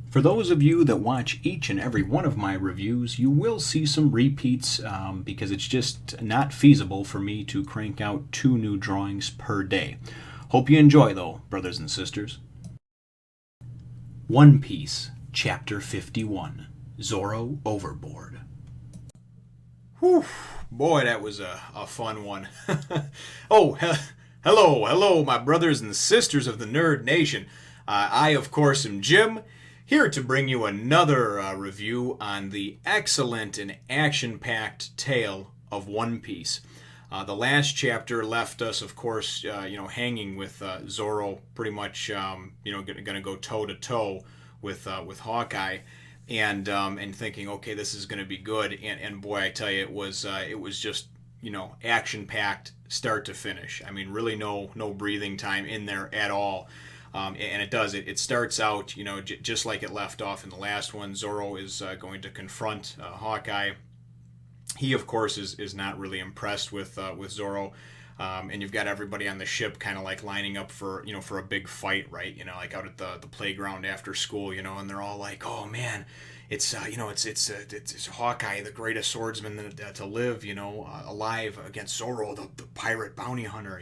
For those of you that watch each and every one of my reviews, you will see some repeats because it's just not feasible for me to crank out 2 new drawings per day. Hope you enjoy, though, brothers and sisters. One Piece, Chapter 51, Zoro Overboard. Whew, boy, that was a fun one. Hello, my brothers and sisters of the Nerd Nation. I, of course, am Jim, here to bring you another review on the excellent and action-packed tale of One Piece. The last chapter left us, of course, hanging with Zoro, pretty much, going to go toe to toe with Hawkeye, and thinking, okay, this is going to be good. And boy, I tell you, it was just action-packed, start to finish. I mean, really no breathing time in there at all. And it does. It starts out, just like it left off in the last one. Zoro is going to confront Hawkeye. He, of course, is not really impressed with Zoro. And you've got everybody on the ship kind of like lining up for a big fight, right? Like out at the playground after school, and they're all like, oh man, it's Hawkeye, the greatest swordsman to live, alive, against Zoro, the pirate bounty hunter,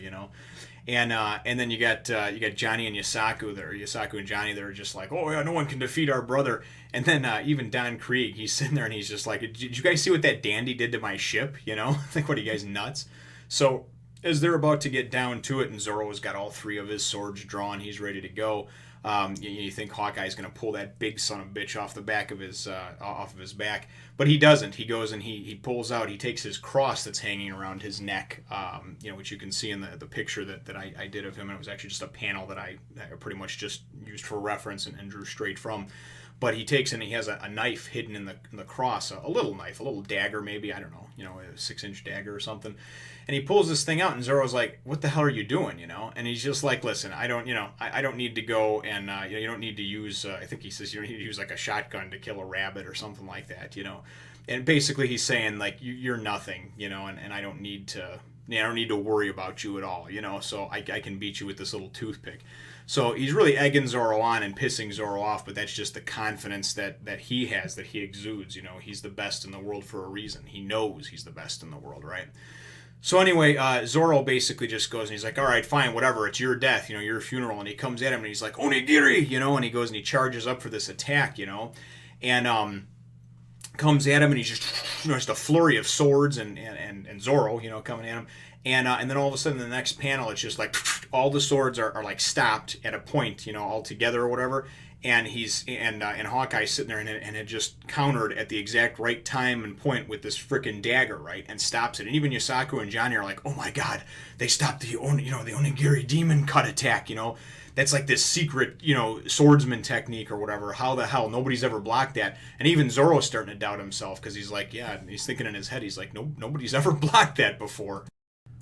And then you got Johnny and Yasaku there. Yasaku and Johnny, they're just like, oh yeah, no one can defeat our brother. And then even Don Krieg, he's sitting there and he's just like, did you guys see what that dandy did to my ship? Like, what are you guys, nuts? So as they're about to get down to it, and Zoro's got all 3 of his swords drawn, he's ready to go. You think Hawkeye's going to pull that big son of a bitch off the back of his back, but he doesn't. He goes and he pulls out. He takes his cross that's hanging around his neck, which you can see in the picture that I did of him. And it was actually just a panel that I pretty much just used for reference and drew straight from. But he takes and he has a knife hidden in the cross, a little knife, a little dagger maybe, I don't know, a 6-inch dagger or something. And he pulls this thing out, and Zoro's like, "What the hell are you doing?" And he's just like, "Listen, I don't need to go and you don't need to use. I think he says you don't need to use like a shotgun to kill a rabbit or something like that, And basically, he's saying like you're nothing, and I don't need to. I don't need to worry about you at all, So I can beat you with this little toothpick. So he's really egging Zoro on and pissing Zoro off, but that's just the confidence that he has, that he exudes. He's the best in the world for a reason. He knows he's the best in the world, right? So anyway, Zoro basically just goes and he's like, all right, fine, whatever, it's your death, your funeral. And he comes at him and he's like, onigiri, and he goes and he charges up for this attack, and comes at him and he's just a flurry of swords and Zoro, coming at him. And then all of a sudden in the next panel, it's just like all the swords are like stopped at a point, all together or whatever. And and Hawkeye's sitting there and it just countered at the exact right time and point with this freaking dagger, right, and stops it. And even Yasaku and Johnny are like, oh my god, they stopped the onigiri demon cut attack, That's like this secret, swordsman technique or whatever. How the hell? Nobody's ever blocked that. And even Zoro's starting to doubt himself because he's like, yeah, he's thinking in his head, he's like, nobody's ever blocked that before.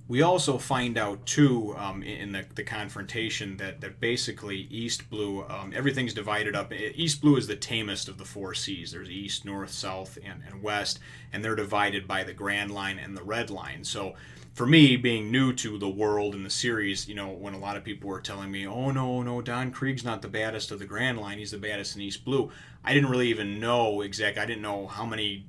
We also find out, too, in the confrontation that basically East Blue, everything's divided up. East Blue is the tamest of the 4 seas. There's East, North, South, and West, and they're divided by the Grand Line and the Red Line. So for me, being new to the world and the series, when a lot of people were telling me, oh, no, Don Krieg's not the baddest of the Grand Line, he's the baddest in East Blue, I didn't really even know I didn't know how many,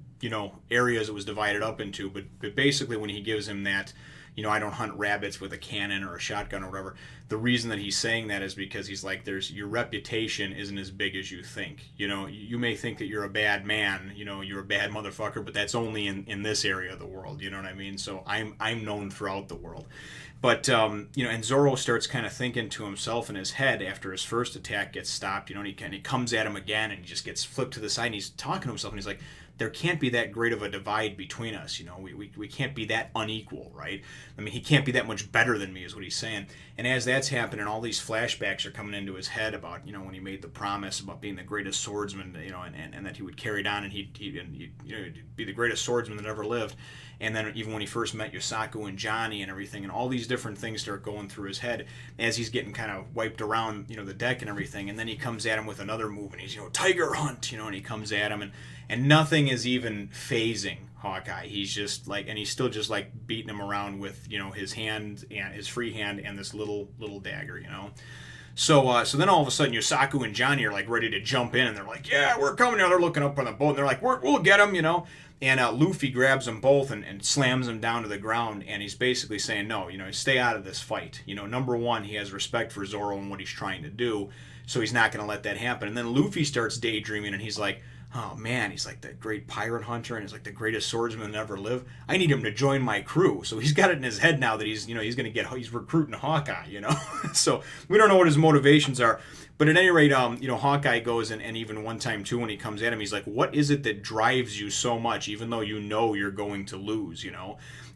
areas it was divided up into, but basically when he gives him that, I don't hunt rabbits with a cannon or a shotgun or whatever. The reason that he's saying that is because he's like, your reputation isn't as big as you think. You may think that you're a bad man, you're a bad motherfucker, but that's only in this area of the world. You know what I mean? So I'm known throughout the world. But, and Zoro starts kind of thinking to himself in his head after his first attack gets stopped, and he comes at him again and he just gets flipped to the side and he's talking to himself and he's like, there can't be that great of a divide between us, we can't be that unequal, right? I mean, he can't be that much better than me is what he's saying. And as that's happening, all these flashbacks are coming into his head about, when he made the promise about being the greatest swordsman, and that he would carry it on and he'd be the greatest swordsman that ever lived. And then even when he first met Yasaku and Johnny and everything, and all these different things start going through his head as he's getting kind of wiped around, the deck and everything. And then he comes at him with another move and he's, tiger hunt, and he comes at him and nothing is even phasing Hawkeye. He's just like, and he's still just like beating him around with, his hand and his free hand and this little dagger, So then all of a sudden Yosaku and Johnny are like ready to jump in, and they're like, yeah, we're coming. They're looking up on the boat, and they're like, we'll get them, And Luffy grabs them both and slams them down to the ground, and he's basically saying, no, stay out of this fight. Number one, he has respect for Zoro and what he's trying to do, so he's not going to let that happen. And then Luffy starts daydreaming, and he's like, oh man, he's like that great pirate hunter, and he's like the greatest swordsman that ever lived. I need him to join my crew. So he's got it in his head now that he's recruiting Hawkeye, So we don't know what his motivations are. But at any rate, Hawkeye goes, and even one time too, when he comes at him, he's like, what is it that drives you so much, even though you're going to lose,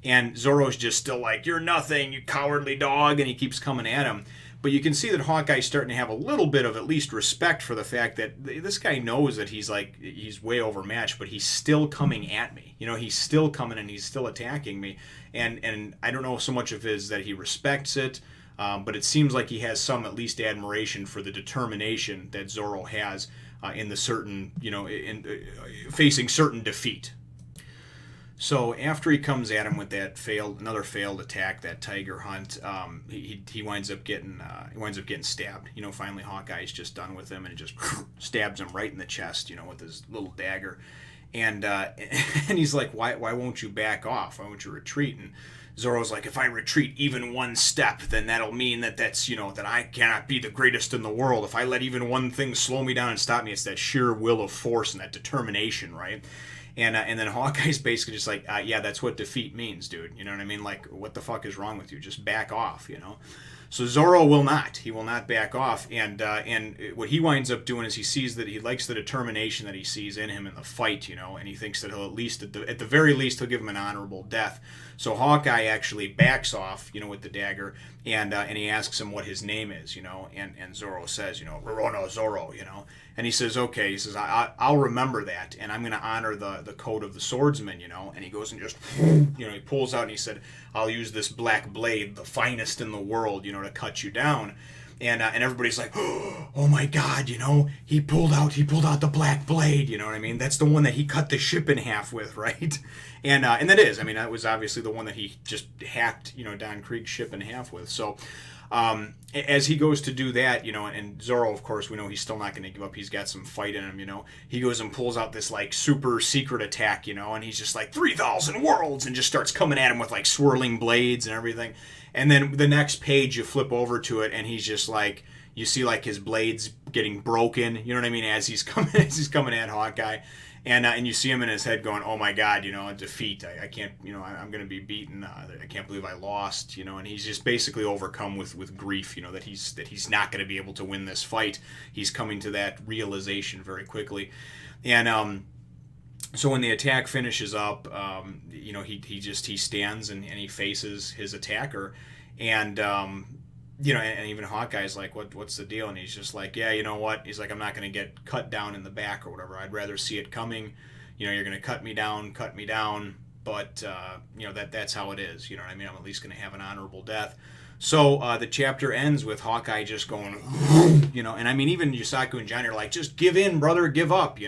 And Zoro's just still like, you're nothing, you cowardly dog, and he keeps coming at him. But you can see that Hawkeye's starting to have a little bit of at least respect for the fact that this guy knows that he's way overmatched, but he's still coming at me. He's still coming and he's still attacking me. And I don't know so much of his that he respects it, but it seems like he has some at least admiration for the determination that Zoro has in the certain, in facing certain defeat. So after he comes at him with that another failed attack, that tiger hunt, he winds up getting stabbed. Finally Hawkeye's just done with him, and it just stabs him right in the chest, with his little dagger, and he's like, why won't you back off? Why won't you retreat? And Zoro's like, if I retreat even one step, then that'll mean that's that I cannot be the greatest in the world. If I let even one thing slow me down and stop me, it's that sheer will of force and that determination, right? And then Hawkeye's basically just like, yeah, that's what defeat means, dude. You know what I mean? Like, what the fuck is wrong with you? Just back off, So Zoro will not. He will not back off. And what he winds up doing is he sees that he likes the determination that he sees in him in the fight, and he thinks that he'll at least, at the very least, he'll give him an honorable death. So Hawkeye actually backs off, with the dagger, and he asks him what his name is, and Zoro says, Rorono Zoro, and he says, okay, he says, I'll remember that, and I'm going to honor the code of the swordsman, and he goes and just, he pulls out and he said, I'll use this black blade, the finest in the world, to cut you down. And everybody's like, oh my God, he pulled out the black blade, you know what I mean? That's the one that he cut the ship in half with, right? And that is, that was obviously the one that he just hacked, Don Krieg's ship in half with. So as he goes to do that, and Zoro, of course, we know he's still not going to give up. He's got some fight in him, He goes and pulls out this like super secret attack, and he's just like 3,000 worlds and just starts coming at him with like swirling blades and everything. And then the next page you flip over to it, and he's just like, you see like his blades getting broken, you know what I mean, as he's coming at Hawkeye. And you see him in his head going, oh my God, defeat. I can't, I'm going to be beaten. I can't believe I lost, and he's just basically overcome with grief, that he's not going to be able to win this fight. He's coming to that realization very quickly. And so when the attack finishes up, he stands and he faces his attacker, and and even Hawkeye's like, what's the deal? And he's just like, yeah, you know what? He's like, I'm not going to get cut down in the back or whatever. I'd rather see it coming. You're going to cut me down, but that's how it is. You know what I mean? I'm at least going to have an honorable death. So the chapter ends with Hawkeye just going, and I mean, even Yosaku and Johnny are like, just give in, brother, give up,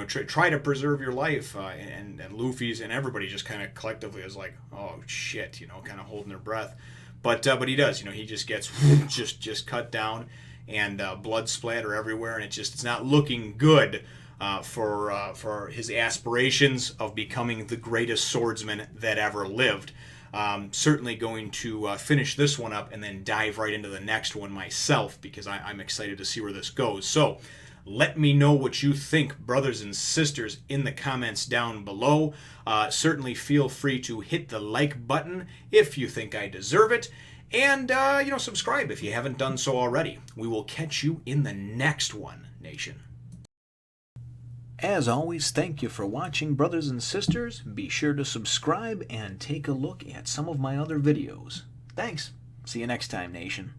try to preserve your life, and Luffy's and everybody just kind of collectively is like, oh shit, kind of holding their breath. But he does, he just gets just cut down, and blood splatter everywhere, and it's not looking good for his aspirations of becoming the greatest swordsman that ever lived. Certainly going to finish this one up and then dive right into the next one myself, because I'm excited to see where this goes. So let me know what you think, brothers and sisters, in the comments down below. Certainly feel free to hit the like button if you think I deserve it. And, subscribe if you haven't done so already. We will catch you in the next one, Nation. As always, thank you for watching, brothers and sisters. Be sure to subscribe and take a look at some of my other videos. Thanks. See you next time, Nation.